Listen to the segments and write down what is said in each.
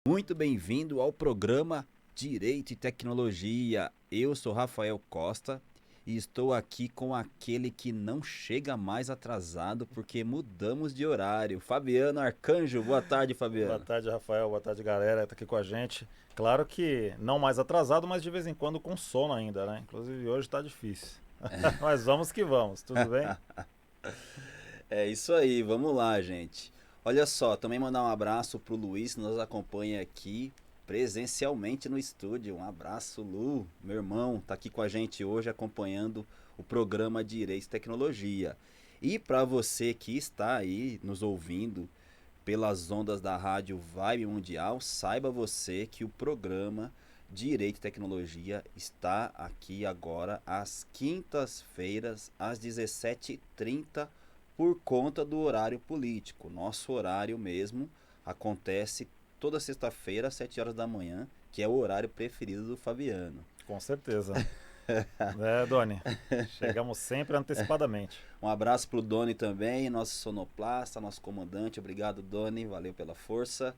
Muito bem-vindo ao programa Direito e Tecnologia. Eu sou Rafael Costa e estou aqui com aquele que não chega mais atrasado porque mudamos de horário. Fabiano Arcanjo, boa tarde, Boa Fabiano. tarde, Rafael. Boa tarde, galera que tá aqui com a gente. Claro que não mais atrasado, mas de vez em quando com sono ainda, né? Inclusive hoje tá difícil. Mas vamos que vamos, tudo bem? É isso aí, vamos lá, gente. Olha só, também mandar um abraço pro Luiz que nos acompanha aqui presencialmente no estúdio. Um abraço, Lu, meu irmão, tá aqui com a gente hoje acompanhando o programa Direito e Tecnologia. E para você que está aí nos ouvindo pelas ondas da rádio Vibe Mundial, saiba você que o programa Direito e Tecnologia está aqui agora às quintas-feiras, às 17h30, por conta do horário político. Nosso horário mesmo acontece toda sexta-feira, às 7 horas da manhã, que é o horário preferido do Fabiano. Com certeza. É, Doni, chegamos sempre antecipadamente. Um abraço pro Doni também, nosso sonoplasta, nosso comandante. Obrigado, Doni, valeu pela força.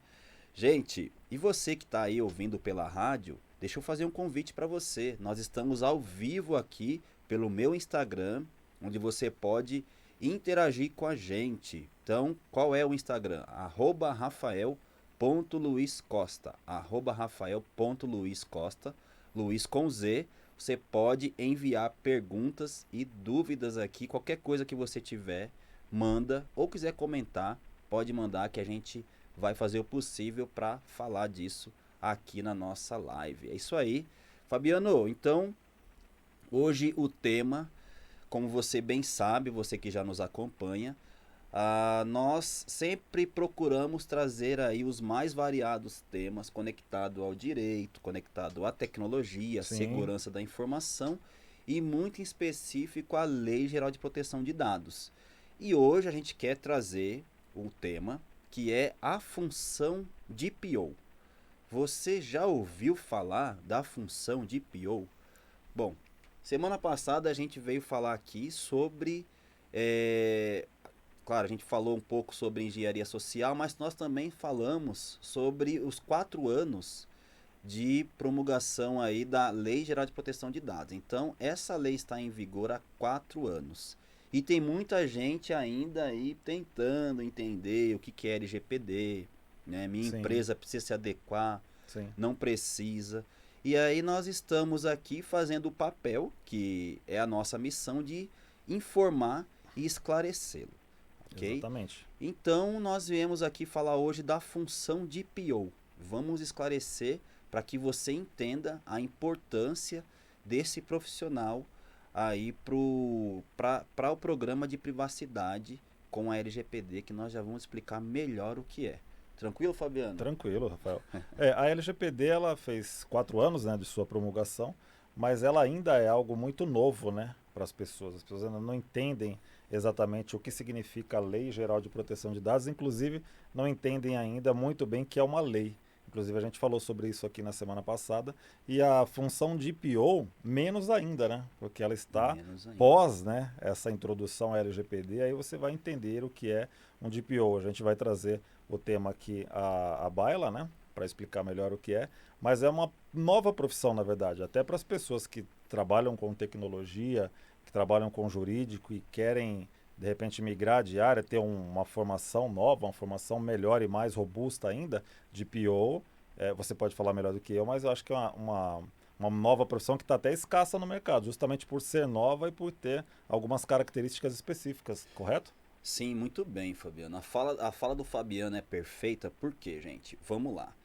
Gente, e você que está aí ouvindo pela rádio, deixa eu fazer um convite para você. Nós estamos ao vivo aqui pelo meu Instagram, onde você pode interagir com a gente. Então, qual é o Instagram? @rafael.luizcosta, @rafael.luizcosta, Luiz com Z. Você pode enviar perguntas e dúvidas aqui, qualquer coisa que você tiver, manda, ou quiser comentar, pode mandar que a gente vai fazer o possível para falar disso aqui na nossa live. É isso aí. Fabiano, então, hoje o tema, como você bem sabe, você que já nos acompanha, nós sempre procuramos trazer aí os mais variados temas conectados ao direito, conectado à tecnologia, à Sim, segurança da informação e muito em específico à Lei Geral de Proteção de Dados. E hoje a gente quer trazer um tema que é a função de PO. Você já ouviu falar da função de PO? Bom, semana passada a gente veio falar aqui sobre é, claro, a gente falou um pouco sobre engenharia social, mas nós também falamos sobre os 4 anos de promulgação aí da Lei Geral de Proteção de Dados. Então, essa lei está em vigor há 4 anos. E tem muita gente ainda aí tentando entender o que é LGPD, né? Minha sim, empresa precisa se adequar, sim. não precisa. E aí nós estamos aqui fazendo o papel, que é a nossa missão de informar e esclarecê-lo, ok? Exatamente. Então nós viemos aqui falar hoje da função de PO. Vamos esclarecer para que você entenda a importância desse profissional aí para o programa de privacidade com a LGPD, que nós já vamos explicar melhor o que é. Tranquilo, Fabiano? Tranquilo, Rafael. A LGPD ela fez 4 anos, né, de sua promulgação, mas ela ainda é algo muito novo, né, para as pessoas. As pessoas ainda não entendem exatamente o que significa a Lei Geral de Proteção de Dados, inclusive não entendem ainda muito bem que é uma lei. Inclusive a gente falou sobre isso aqui na semana passada e a função de PO menos ainda, né, porque ela está Menos ainda. pós, né, essa introdução à LGPD. Aí você vai entender o que é um DPO. A gente vai trazer o tema aqui à baila, né? Para explicar melhor o que é. Mas é uma nova profissão, na verdade, até para as pessoas que trabalham com tecnologia, que trabalham com jurídico e querem, de repente, migrar de área, ter uma formação nova, uma formação melhor e mais robusta ainda de PO. Você pode falar melhor do que eu, mas eu acho que é uma nova profissão que está até escassa no mercado, justamente por ser nova e por ter algumas características específicas, correto? Sim, muito bem, Fabiano. A fala do Fabiano é perfeita, por quê, gente? Vamos lá.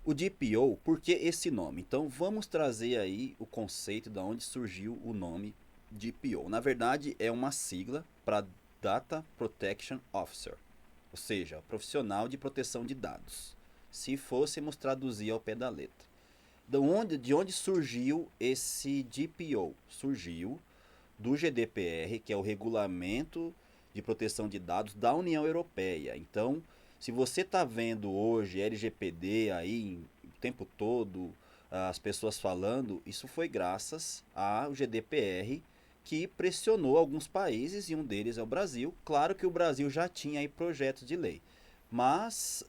O DPO, por que esse nome? Então vamos trazer aí o conceito de onde surgiu o nome DPO. Na verdade, é uma sigla para Data Protection Officer, ou seja, profissional de proteção de dados. Se fôssemos traduzir ao pé da letra. De onde surgiu esse DPO? Surgiu do GDPR, que é o Regulamento de Proteção de Dados da União Europeia. Então, se você está vendo hoje LGPD aí o tempo todo, as pessoas falando, isso foi graças ao GDPR que pressionou alguns países e um deles é o Brasil. Claro que o Brasil já tinha aí projetos de lei, Mas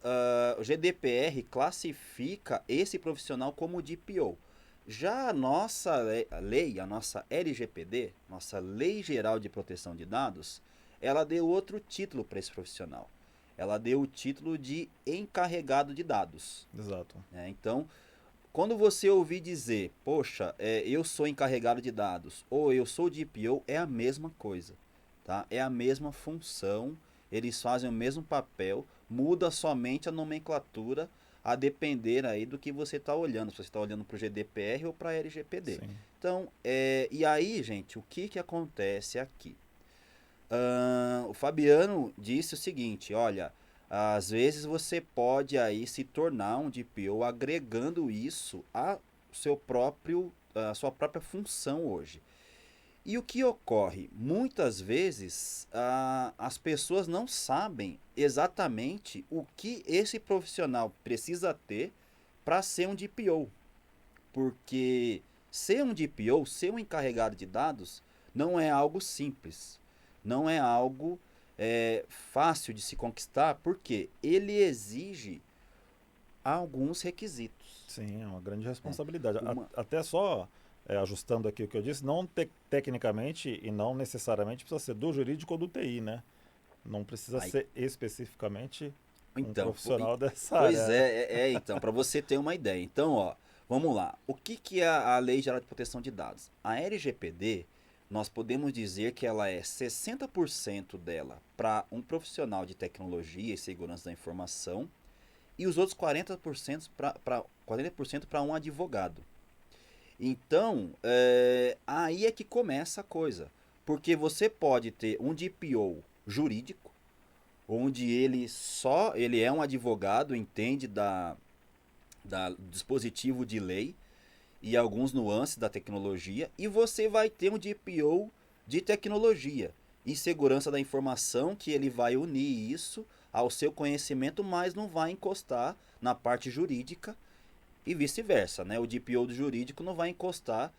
o GDPR classifica esse profissional como DPO. Já a nossa lei, a nossa LGPD, nossa Lei Geral de Proteção de Dados, ela deu outro título para esse profissional. Ela deu o título de encarregado de dados. Exato. Né? Então, quando você ouvir dizer, poxa, eu sou encarregado de dados ou eu sou DPO, é a mesma coisa. Tá? É a mesma função, eles fazem o mesmo papel, muda somente a nomenclatura a depender aí do que você está olhando, se você está olhando para o GDPR ou para a LGPD. Sim. Então, e aí, gente, o que acontece aqui? O Fabiano disse o seguinte, olha, às vezes você pode aí se tornar um DPO agregando isso a a sua própria função hoje. E o que ocorre? Muitas vezes as pessoas não sabem exatamente o que esse profissional precisa ter para ser um DPO. Porque ser um DPO, ser um encarregado de dados, não é algo simples. Não é algo fácil de se conquistar, porque ele exige alguns requisitos. Sim, é uma grande Né? responsabilidade. Uma, Até só ajustando aqui o que eu disse, não tecnicamente e não necessariamente precisa ser do jurídico ou do TI, né? Não precisa aí, ser especificamente um então, profissional dessa pois área, né? então, para você ter uma ideia. Então, ó, vamos lá. O que é a Lei Geral de Proteção de Dados? A LGPD, nós podemos dizer que ela é 60% dela para um profissional de tecnologia e segurança da informação e os outros 40% para um advogado. Então, aí é que começa a coisa. Porque você pode ter um DPO jurídico, onde ele é um advogado, entende do dispositivo de lei e alguns nuances da tecnologia, e você vai ter um DPO de tecnologia e segurança da informação, que ele vai unir isso ao seu conhecimento, mas não vai encostar na parte jurídica e vice-versa, né? O DPO do jurídico não vai encostar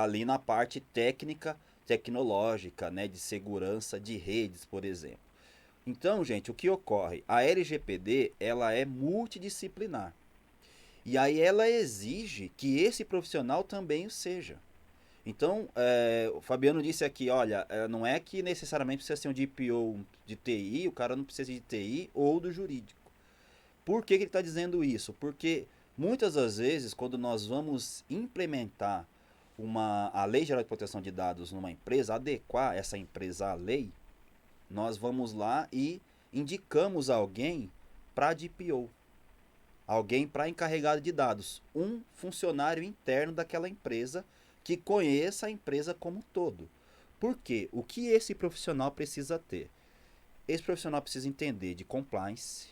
ali na parte técnica, tecnológica, né? De segurança de redes, por exemplo. Então, gente, o que ocorre? A LGPD, ela é multidisciplinar. E aí ela exige que esse profissional também o seja. Então, o Fabiano disse aqui, olha, não é que necessariamente precisa ser um DPO de TI, o cara não precisa de TI ou do jurídico. Por que ele está dizendo isso? Porque muitas das vezes, quando nós vamos implementar a Lei Geral de Proteção de Dados numa empresa, adequar essa empresa à lei, nós vamos lá e indicamos alguém para DPO, alguém para encarregado de dados, um funcionário interno daquela empresa que conheça a empresa como um todo. Por quê? O que esse profissional precisa ter? Esse profissional precisa entender de compliance,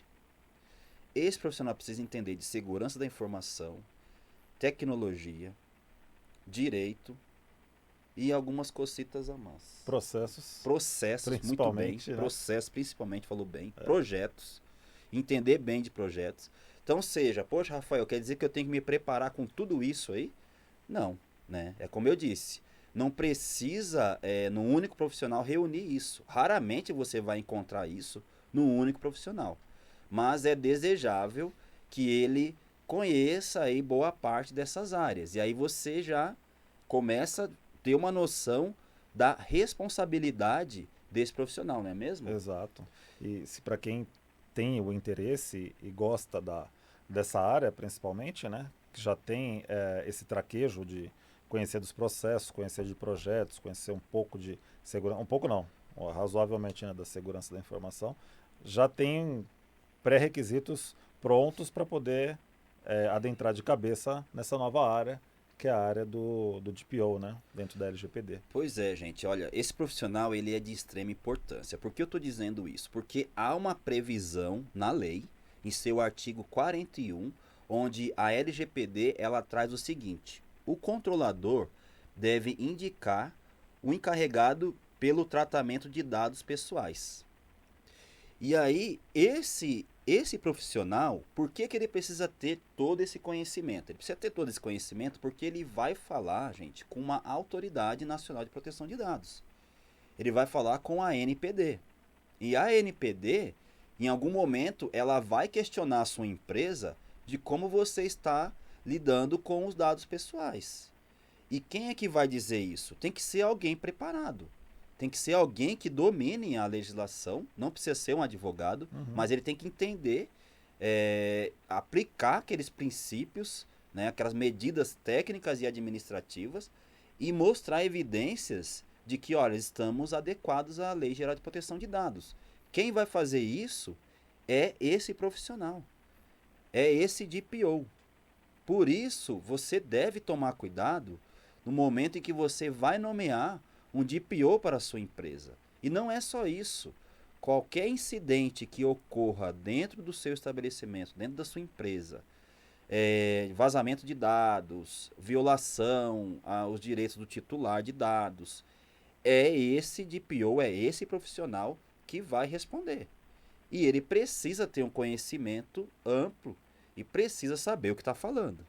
esse profissional precisa entender de segurança da informação, tecnologia, direito e algumas cocitas a mais. Processos, Processos, muito bem. principalmente, né? Processos, principalmente, falou bem. Projetos, entender bem de projetos. Então, seja, poxa, Rafael, quer dizer que eu tenho que me preparar com tudo isso aí? Não, né? É como eu disse, não precisa, num único profissional, reunir isso. Raramente você vai encontrar isso num único profissional. Mas é desejável que ele conheça aí boa parte dessas áreas. E aí você já começa a ter uma noção da responsabilidade desse profissional, não é mesmo? Exato. E se para quem tem o interesse e gosta dessa área, principalmente, né, que já tem esse traquejo de conhecer dos processos, conhecer de projetos, conhecer um pouco de segurança, um pouco não, razoavelmente, né, da segurança da informação, já tem pré-requisitos prontos para poder adentrar de cabeça nessa nova área, que é a área do DPO, né, dentro da LGPD. Pois é, gente, olha, esse profissional ele é de extrema importância. Por que eu estou dizendo isso? Porque há uma previsão na lei, em seu artigo 41, onde a LGPD ela traz o seguinte: o controlador deve indicar o encarregado pelo tratamento de dados pessoais. E aí, esse profissional, por que ele precisa ter todo esse conhecimento? Ele precisa ter todo esse conhecimento porque ele vai falar, gente, com uma autoridade nacional de proteção de dados. Ele vai falar com a NPD. E a NPD, Em algum momento, ela vai questionar a sua empresa de como você está lidando com os dados pessoais. E quem é que vai dizer isso? Tem que ser alguém preparado. Tem que ser alguém que domine a legislação. Não precisa ser um advogado, Uhum. mas ele tem que entender, aplicar aqueles princípios, né, aquelas medidas técnicas e administrativas e mostrar evidências de que, olha, estamos adequados à Lei Geral de Proteção de Dados. Quem vai fazer isso é esse profissional, é esse DPO. Por isso, você deve tomar cuidado no momento em que você vai nomear um DPO para a sua empresa. E não é só isso. Qualquer incidente que ocorra dentro do seu estabelecimento, dentro da sua empresa, vazamento de dados, violação aos direitos do titular de dados, é esse DPO, é esse profissional que vai responder. E ele precisa ter um conhecimento amplo e precisa saber o que está falando.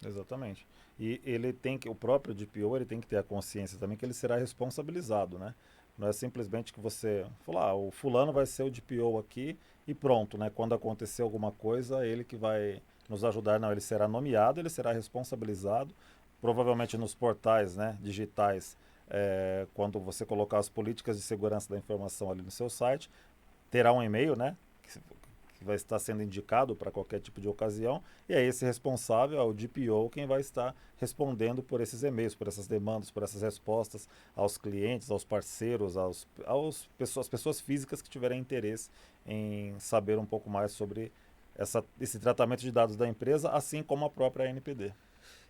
Exatamente. E ele tem que, o próprio DPO, ele tem que ter a consciência também que ele será responsabilizado, né? Não é simplesmente que você falar, o fulano vai ser o DPO aqui e pronto, né? Quando acontecer alguma coisa, ele que vai nos ajudar. Não, ele será nomeado, ele será responsabilizado, provavelmente nos portais, né, digitais, quando você colocar as políticas de segurança da informação ali no seu site, terá um e-mail, né? Que vai estar sendo indicado para qualquer tipo de ocasião, e é esse responsável, é o DPO, quem vai estar respondendo por esses e-mails, por essas demandas, por essas respostas aos clientes, aos parceiros, às pessoas físicas que tiverem interesse em saber um pouco mais sobre esse tratamento de dados da empresa, assim como a própria NPD.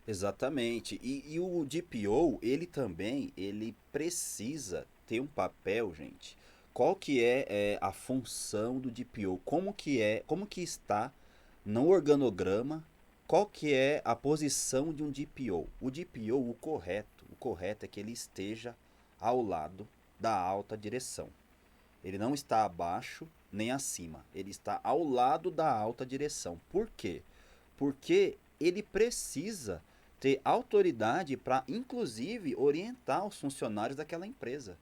Exatamente. E o DPO, ele também, ele precisa ter um papel, gente. Qual que é a função do DPO? Como que está no organograma? Qual que é a posição de um DPO? O DPO, o correto é que ele esteja ao lado da alta direção. Ele não está abaixo nem acima. Ele está ao lado da alta direção. Por quê? Porque ele precisa ter autoridade para, inclusive, orientar os funcionários daquela empresa.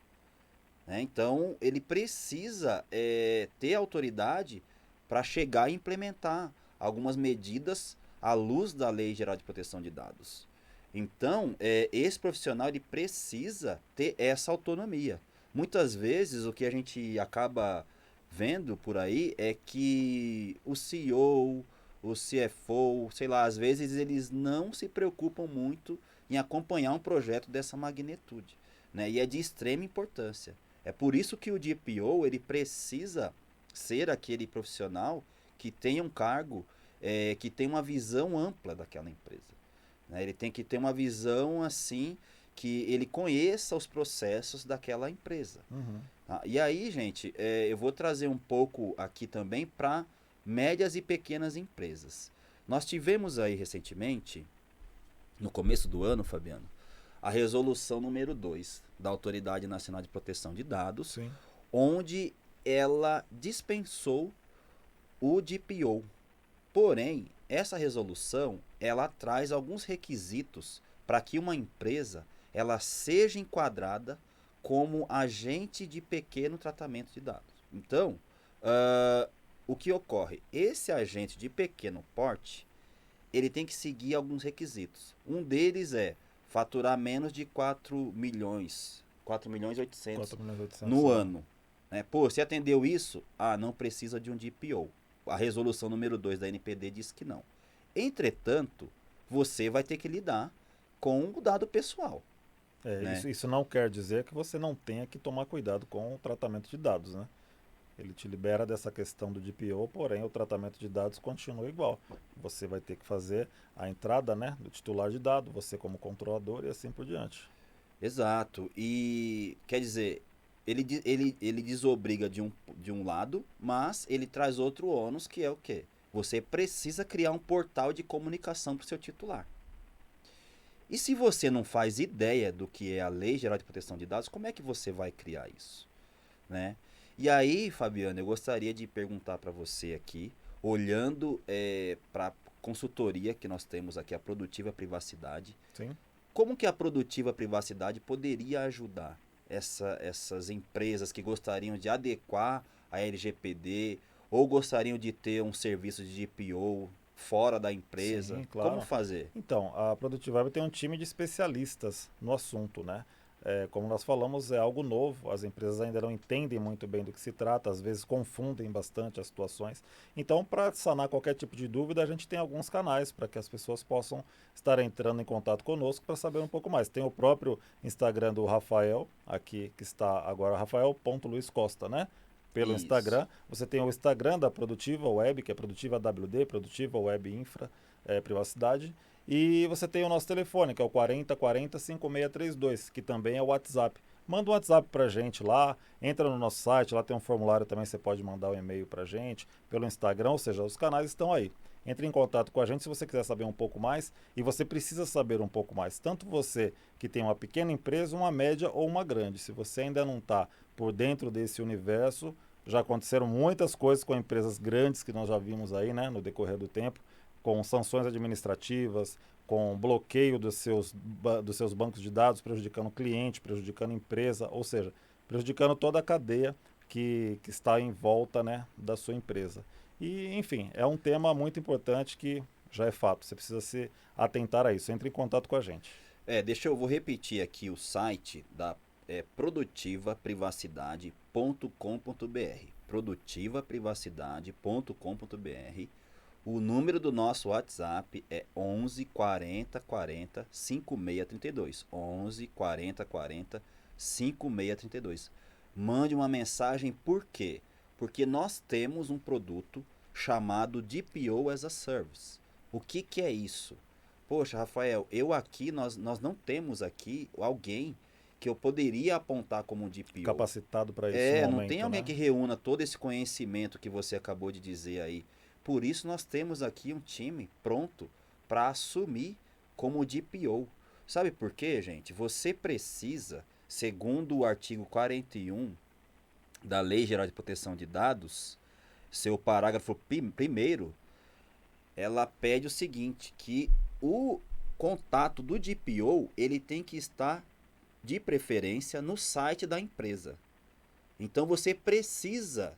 Né? Então, ele precisa ter autoridade para chegar e implementar algumas medidas à luz da Lei Geral de Proteção de Dados. Então, esse profissional ele precisa ter essa autonomia. Muitas vezes, o que a gente acaba vendo por aí é que o CEO, o CFO, sei lá, às vezes eles não se preocupam muito em acompanhar um projeto dessa magnitude, né? E é de extrema importância. É por isso que o DPO ele precisa ser aquele profissional que tenha um cargo, que tenha uma visão ampla daquela empresa. Né? Ele tem que ter uma visão assim que ele conheça os processos daquela empresa. Uhum. Tá? E aí, gente, eu vou trazer um pouco aqui também para médias e pequenas empresas. Nós tivemos aí recentemente, no começo do ano, Fabiano, a resolução número 2 da Autoridade Nacional de Proteção de Dados, Sim. onde ela dispensou o DPO. Porém, essa resolução, ela traz alguns requisitos para que uma empresa ela seja enquadrada como agente de pequeno tratamento de dados. Então, o que ocorre? Esse agente de pequeno porte, ele tem que seguir alguns requisitos. Um deles é faturar menos de 4 milhões, 4 milhões e 800 4 milhões e 800 no no ano. ano. Né? Pô, se atendeu isso, não precisa de um DPO. A resolução número 2 da NPD diz que não. Entretanto, você vai ter que lidar com o dado pessoal. Né? Isso não quer dizer que você não tenha que tomar cuidado com o tratamento de dados, né? Ele te libera dessa questão do DPO, porém o tratamento de dados continua igual. Você vai ter que fazer a entrada, né, do titular de dado, você como controlador e assim por diante. Exato. E quer dizer, ele desobriga de um lado, mas ele traz outro ônus que é o quê? Você precisa criar um portal de comunicação para o seu titular. E se você não faz ideia do que é a Lei Geral de Proteção de Dados, como é que você vai criar isso? Né? E aí, Fabiano, eu gostaria de perguntar para você aqui, olhando para a consultoria que nós temos aqui, a Produtiva Privacidade, Sim? como que a Produtiva Privacidade poderia ajudar essas empresas que gostariam de adequar a LGPD Ou gostariam de ter um serviço de DPO fora da empresa? Sim, Como claro. fazer? Então, a Produtiva Web tem um time de especialistas no assunto, né? Como nós falamos, é algo novo, as empresas ainda não entendem muito bem do que se trata, às vezes confundem bastante as situações. Então, para sanar qualquer tipo de dúvida, a gente tem alguns canais para que as pessoas possam estar entrando em contato conosco para saber um pouco mais. Tem o próprio Instagram do Rafael, aqui que está agora, rafael.luizcosta, né? Pelo Isso. Instagram. Você tem o Instagram da Produtiva Web, que é Produtiva WD, Produtiva Web Infra, Privacidade. E você tem o nosso telefone, que é o 4040 5632, que também é o WhatsApp. Manda um WhatsApp pra gente lá, entra no nosso site, lá tem um formulário também, você pode mandar um e-mail pra gente, pelo Instagram, ou seja, os canais estão aí. Entre em contato com a gente se você quiser saber um pouco mais, e você precisa saber um pouco mais. Tanto você que tem uma pequena empresa, uma média ou uma grande. Se você ainda não está por dentro desse universo, já aconteceram muitas coisas com empresas grandes que nós já vimos aí, né, no decorrer do tempo, com sanções administrativas, com bloqueio dos seus bancos de dados, prejudicando o cliente, prejudicando a empresa, ou seja, prejudicando toda a cadeia que está em volta, né, da sua empresa. E, enfim, é um tema muito importante que já é fato, você precisa se atentar a isso. Entre em contato com a gente. Vou repetir aqui o site da produtivaprivacidade.com.br. Produtivaprivacidade.com.br. O número do nosso WhatsApp é 11 40 40 5632. 11 40 40 5632. Mande uma mensagem, por quê? Porque nós temos um produto chamado DPO as a Service. O que é isso? Poxa, Rafael, nós não temos aqui alguém que eu poderia apontar como um DPO. Capacitado para isso no Não tem momento, alguém né? que reúna todo esse conhecimento que você acabou de dizer aí. Por isso nós temos aqui um time pronto para assumir como DPO. Sabe por quê, gente? Você precisa, segundo o artigo 41 da Lei Geral de Proteção de Dados, seu parágrafo primeiro, ela pede o seguinte, que o contato do DPO, ele tem que estar de preferência no site da empresa. Então você precisa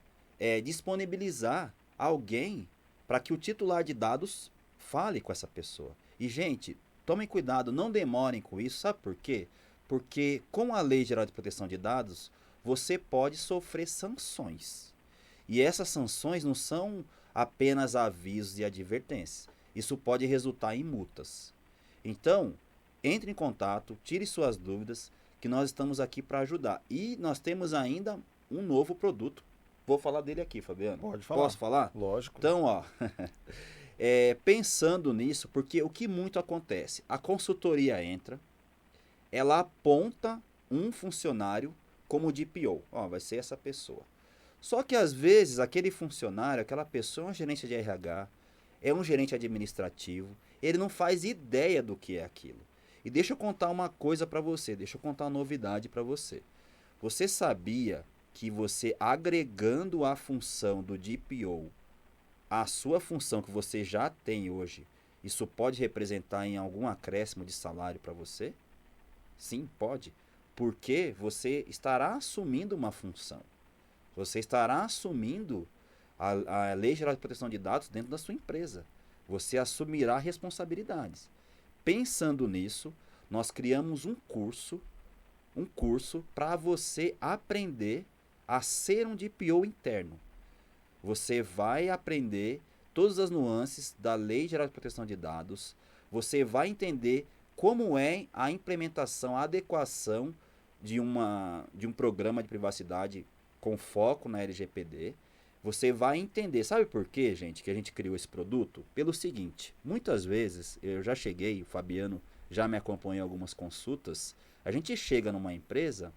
disponibilizar alguém para que o titular de dados fale com essa pessoa. E, gente, tomem cuidado, não demorem com isso, sabe por quê? Porque com a Lei Geral de Proteção de Dados, você pode sofrer sanções. E essas sanções não são apenas avisos e advertências. Isso pode resultar em multas. Então, entre em contato, tire suas dúvidas, que nós estamos aqui para ajudar. E nós temos ainda um novo produto. Vou falar dele aqui, Fabiano. Pode falar. Posso falar? Lógico. Então, ó, pensando nisso, porque o que muito acontece? A consultoria entra, ela aponta um funcionário como DPO. Ó, vai ser essa pessoa. Só que às vezes aquele funcionário, aquela pessoa é um gerente de RH, é um gerente administrativo, ele não faz ideia do que é aquilo. E deixa eu contar uma coisa para você, deixa eu contar uma novidade para você. Você sabia que você agregando a função do DPO à sua função que você já tem hoje, isso pode representar em algum acréscimo de salário para você? Sim, pode. Porque você estará assumindo uma função. Você estará assumindo a Lei Geral de Proteção de Dados dentro da sua empresa. Você assumirá responsabilidades. Pensando nisso, nós criamos um curso para você aprender a ser um DPO interno. Você vai aprender todas as nuances da Lei Geral de Proteção de Dados. Você vai entender como é a implementação, a adequação de um programa de privacidade com foco na LGPD. Você vai entender. Sabe por quê, gente, que a gente criou esse produto? Pelo seguinte, muitas vezes, eu já cheguei, o Fabiano já me acompanhou em algumas consultas, a gente chega numa empresa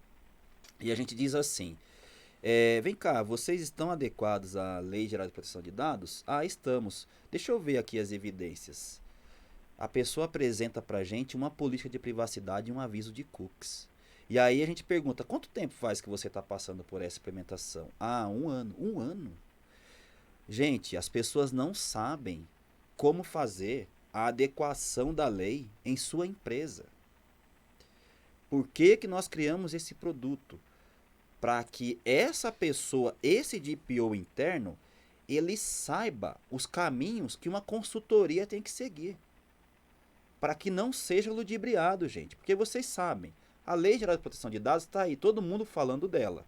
e a gente diz assim, vem cá, vocês estão adequados à Lei Geral de Proteção de Dados? Ah, estamos. Deixa eu ver aqui as evidências. A pessoa apresenta pra gente uma política de privacidade e um aviso de cookies. E aí a gente pergunta, quanto tempo faz que você está passando por essa implementação? Ah, um ano. Um ano? Gente, as pessoas não sabem como fazer a adequação da lei em sua empresa. Por que que nós criamos esse produto? Para que essa pessoa, esse DPO interno, ele saiba os caminhos que uma consultoria tem que seguir, para que não seja ludibriado, gente. Porque vocês sabem, a Lei Geral de Proteção de Dados está aí, todo mundo falando dela.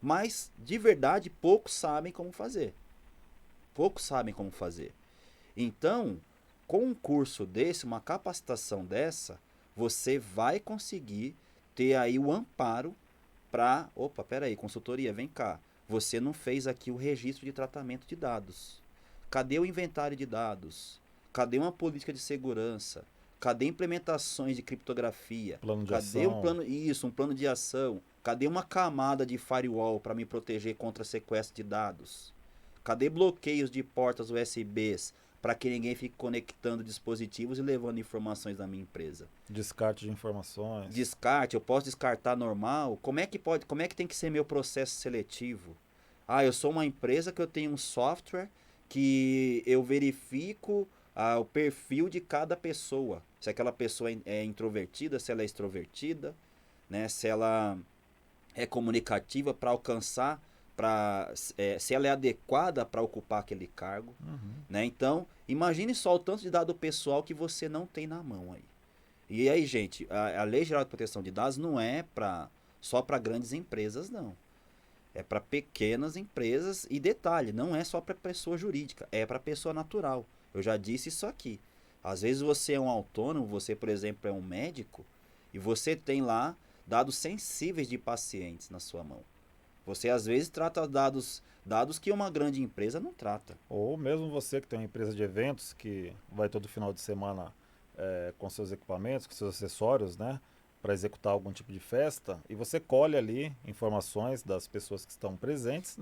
Mas, de verdade, poucos sabem como fazer. Poucos sabem como fazer. Então, com um curso desse, uma capacitação dessa, você vai conseguir ter aí o amparo para... Opa, peraí, consultoria, vem cá. Você não fez aqui o registro de tratamento de dados. Cadê o inventário de dados? Cadê uma política de segurança? Cadê implementações de criptografia? Plano de Cadê um ação. plano, isso, um plano de ação? Cadê uma camada de firewall para me proteger contra sequestro de dados? Cadê bloqueios de portas USBs para que ninguém fique conectando dispositivos e levando informações da minha empresa? Descarte de informações. Descarte, eu posso descartar normal? Como é que pode, como é que tem que ser meu processo seletivo? Ah, eu sou uma empresa que eu tenho um software que eu verifico o perfil de cada pessoa. Se aquela pessoa é introvertida, se ela é extrovertida, né? Se ela é comunicativa para alcançar, se ela é adequada para ocupar aquele cargo, Uhum. né? Então, imagine só o tanto de dado pessoal que você não tem na mão aí. E aí, gente, a Lei Geral de Proteção de Dados não é só para grandes empresas, não. É para pequenas empresas e detalhe, não é só para pessoa jurídica, é para pessoa natural. Eu já disse isso aqui. Às vezes você é um autônomo, você, por exemplo, é um médico e você tem lá dados sensíveis de pacientes na sua mão. Você às vezes trata dados que uma grande empresa não trata. Ou mesmo você que tem uma empresa de eventos que vai todo final de semana com seus equipamentos, com seus acessórios, né, para executar algum tipo de festa, e você colhe ali informações das pessoas que estão presentes.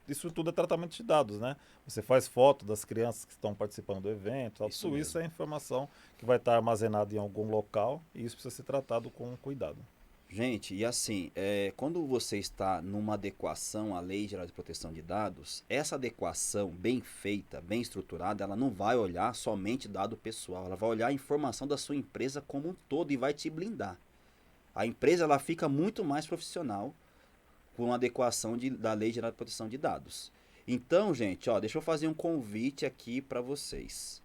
Isso tudo é tratamento de dados, né? Você faz foto das crianças que estão participando do evento, tal. Isso Tudo isso mesmo. é informação que vai estar armazenada em algum local e isso precisa ser tratado com cuidado. Gente, e assim, quando você está numa adequação à Lei Geral de Proteção de Dados, essa adequação bem feita, bem estruturada, ela não vai olhar somente dado pessoal, ela vai olhar a informação da sua empresa como um todo e vai te blindar. A empresa ela fica muito mais profissional com a adequação da Lei Geral de Proteção de Dados. Então, gente, ó, deixa eu fazer um convite aqui para vocês.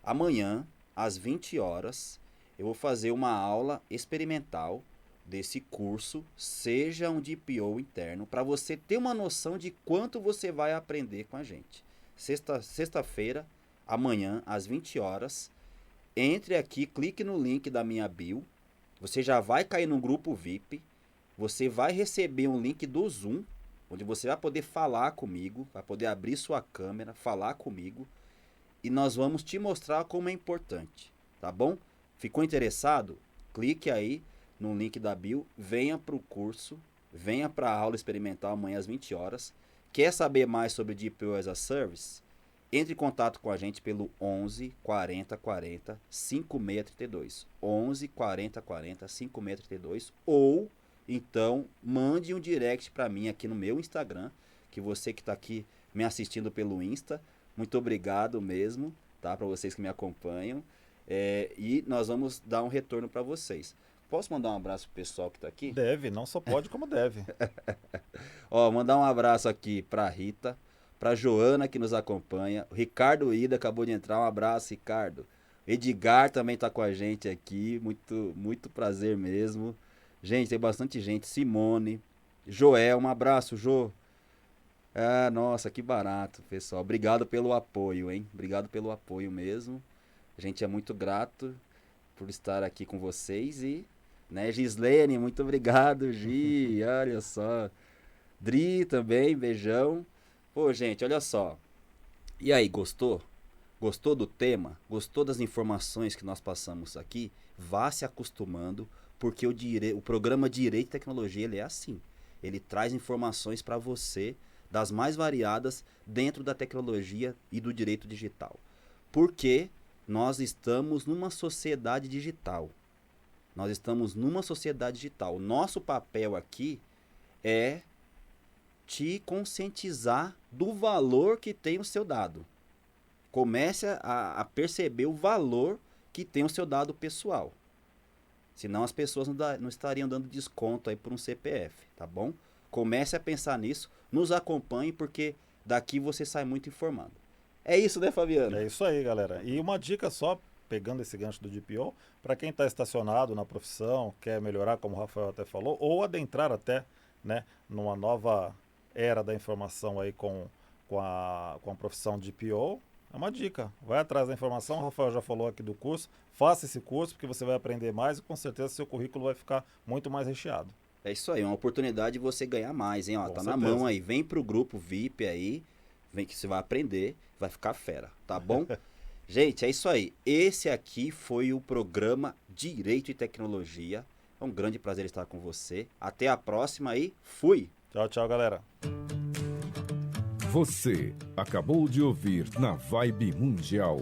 Amanhã, às 20 horas, eu vou fazer uma aula experimental desse curso, seja um DPO interno, para você ter uma noção de quanto você vai aprender com a gente. Sexta-feira, amanhã, às 20 horas, entre aqui, clique no link da minha bio, você já vai cair no grupo VIP, você vai receber um link do Zoom, onde você vai poder falar comigo, vai poder abrir sua câmera, falar comigo, e nós vamos te mostrar como é importante, tá bom? Ficou interessado? Clique aí no link da bio, venha para o curso, venha para a aula experimental amanhã às 20 horas. Quer saber mais sobre DPO as a Service? Entre em contato com a gente pelo 11 40 40 5632. 11 40 40 5632 ou então mande um direct para mim aqui no meu Instagram, que você que está aqui me assistindo pelo Insta, muito obrigado mesmo, tá? Para vocês que me acompanham. E nós vamos dar um retorno para vocês. Posso mandar um abraço pro pessoal que tá aqui? Deve, não só pode como deve. Ó, mandar um abraço aqui pra Rita, pra Joana que nos acompanha, o Ricardo Ida acabou de entrar, um abraço, Ricardo. Edgar também tá com a gente aqui, muito, muito prazer mesmo. Gente, tem bastante gente. Simone, Joel, um abraço, Jô. Ah, nossa, que barato, pessoal. Obrigado pelo apoio, hein? Obrigado pelo apoio mesmo. A gente é muito grato por estar aqui com vocês e, né, Gislene, muito obrigado, Gi. Olha só. Dri também, beijão. Pô, gente, olha só. E aí, gostou? Gostou do tema? Gostou das informações que nós passamos aqui? Vá se acostumando, porque o programa Direito e Tecnologia ele é assim. Ele traz informações para você das mais variadas dentro da tecnologia e do direito digital. Porque nós estamos numa sociedade digital. Nós estamos numa sociedade digital. O nosso papel aqui é te conscientizar do valor que tem o seu dado. Comece a perceber o valor que tem o seu dado pessoal. Senão as pessoas não estariam dando desconto aí por um CPF, tá bom? Comece a pensar nisso, nos acompanhe, porque Daqui você sai muito informado. É isso, né, Fabiano? É isso aí, galera. E uma dica só, pegando esse gancho do DPO, para quem está estacionado na profissão, quer melhorar, como o Rafael até falou, ou adentrar até, né, numa nova era da informação aí com a profissão de DPO, é uma dica. Vai atrás da informação, o Rafael já falou aqui do curso, faça esse curso porque você vai aprender mais e com certeza seu currículo vai ficar muito mais recheado. É isso aí, uma oportunidade de você ganhar mais, hein? Ó, Com tá na certeza. mão aí. Vem pro grupo VIP aí, vem que você vai aprender, vai ficar fera, tá bom? Gente, é isso aí. Esse aqui foi o programa Direito e Tecnologia. É um grande prazer estar com você. Até a próxima e fui! Tchau, tchau, galera. Você acabou de ouvir na Vibe Mundial.